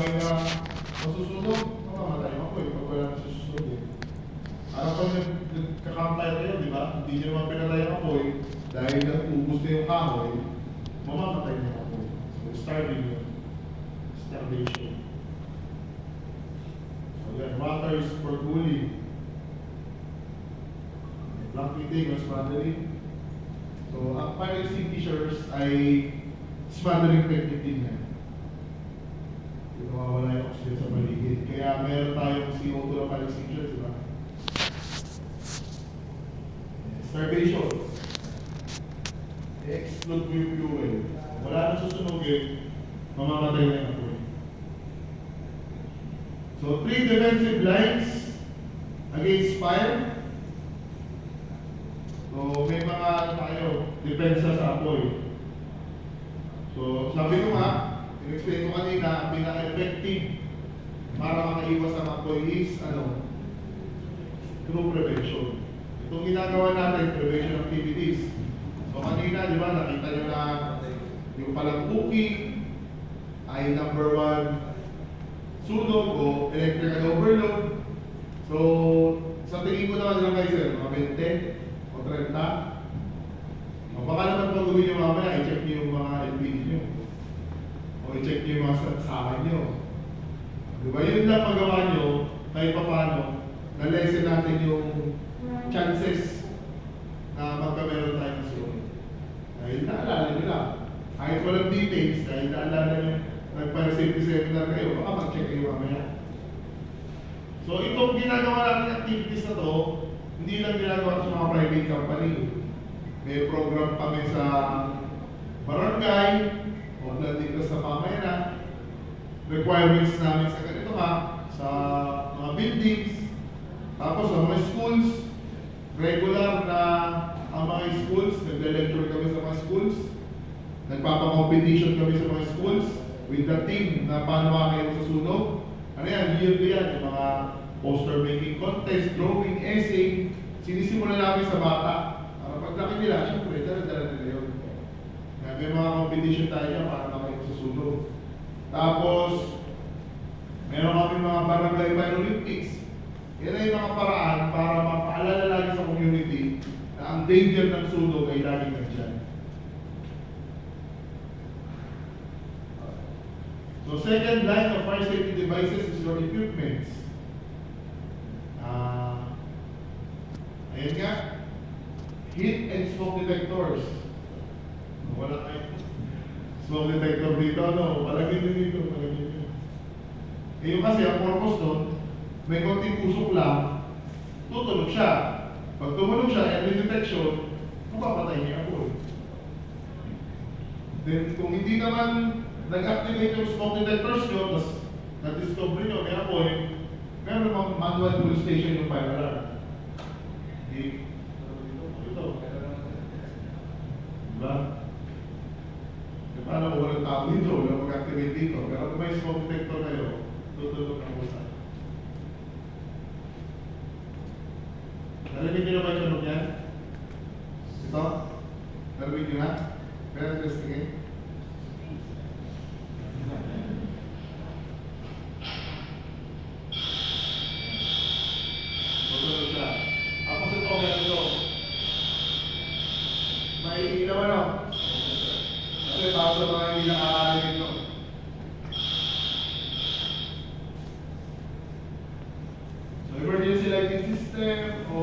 bagay na masusunog, mamamatay ako eh, pag wala na susunod eh. Ano pag nagkakamtay kayo, di ba? Hindi nyo naman pinatay ang apoy, dahil nag-ubos na yung kahoy, mamamatay na yung apoy. So, starving yun. Starvation. So, yan. Water is for cooling. Black heating or smothering. So, ang fire extinguishers ay smothering technique din yan. Yung mawawala yung oxygen sa paligid. Kaya meron tayong CO2 na fire extinguishers, di ba? Starvation. I-exclude mo yung fuel. Wala nang susunogin, mamamatay na yung apoy. So, 3 defensive lines against fire. So, may mga tayo, depensa sa apoy. So, sabi ko nga, in-explain ko kanina, ang pinaka-effective para makaiwas sa apoy is, through prevention. Itong ginagawa natin, prevention activities. So, kanina, di ba, nakita nyo na yung palang cooking ay number 1 sunog o electrical overload. So, sa tingin ko naman lang kayo sir, mga 20 o 30. O baka naman pag gawin nyo mamaya, i-check nyo yung mga LPG nyo. O i-check nyo yung mga saksakan nyo. Diba yun lang magawa nyo, kahit pa paano, na-lessen natin yung chances na magkameron tayo ng sunog. Dahil naalala nyo lang, kahit walang details, dahil naalala nyo, nagpa-safety seminar kayo, baka mag-check kayo mamaya. So itong ginagawa natin activities na to, hindi lang ginagawa sa mga private company. May program kami sa barangay, o dito sa pamayanan. Requirements namin sa ganito nga, sa mga buildings, tapos sa mga schools, regular na ang mga schools, nagle-lecture kami sa mga schools, nagpapa-competition kami sa mga schools with the team na paano makakayo sa sunog. Ano yan, yearly yan, yung mga poster making contest, drawing, essay, sinisimula namin sa bata. Para paglaki nila, syempre, dala-dala nila yun. May mga competition tayo dyan para makakayo sa sunog. Tapos, meron kami mga barangay fire Olympics. Yan ay mga paraan para mapaalala lagi sa community na ang danger ng sunog ay laging nandiyan. So second line of fire safety devices is your equipments. Ayan nga, heat and smoke detectors. Wala tayo smoke detector dito, palagay nyo dito, palagay nyo. Yung kasi ang purpose doon, may konting usok lang, tutunog siya. Pag tumunog siya, early detection, mapapatay niya ako. Then kung hindi naman nag-activate yung smoke detectors nyo, tapos na-discover nyo, may apoy, meron namang manual pull station yung fire alarm. Ito. Diba? E paano kung walang tao dito, walang mag-activate dito, pero kung may smoke detector kayo, tutulog ang usa. Narinig nyo na ba yung tunog yan? Ito? Narinig nyo na? Pero testingin. Tutulog siya. Tapos ito, meron ito. May ilaw ano? Kasi para sa mga hindi nakakarinig ito. So, emergency lighting system o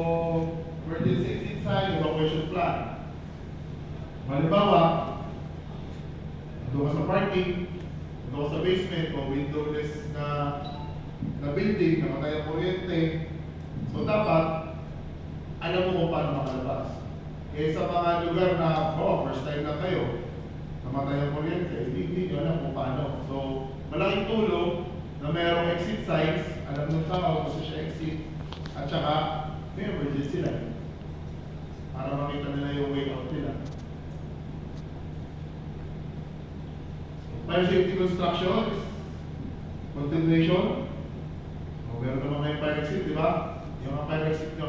emergency exit sign, evacuation plan. Halimbawa, doon ka sa parking, doon ka sa basement o windowless na building, namatay ang kuryente. So dapat, alam mo kung paano makalabas. Kaya sa mga lugar na, first time na kayo, namatay ang kuryente, hindi nyo alam kung paano. So, malaking tulong na mayroong exit signs, alam mo tao kung siya exit, at saka may emergency light para makita nila yung way out nila. Fire safety construction is continuation. O, meron naman may fire exit, di ba? Yung mga fire exit nyo,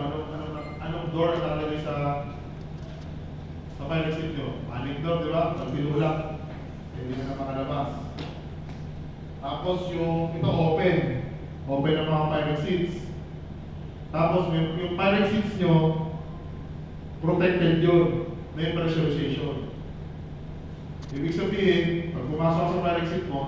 anong door na nakalagay sa fire exit nyo? Panic door, di ba? Pag tinulak, hindi na makalabas. Tapos yung ito open. Open ang mga pirate seats. Tapos yung pirate seats nyo, protected yun. May pressurization. Ibig sabihin, pag pumasok sa pirate seat mo,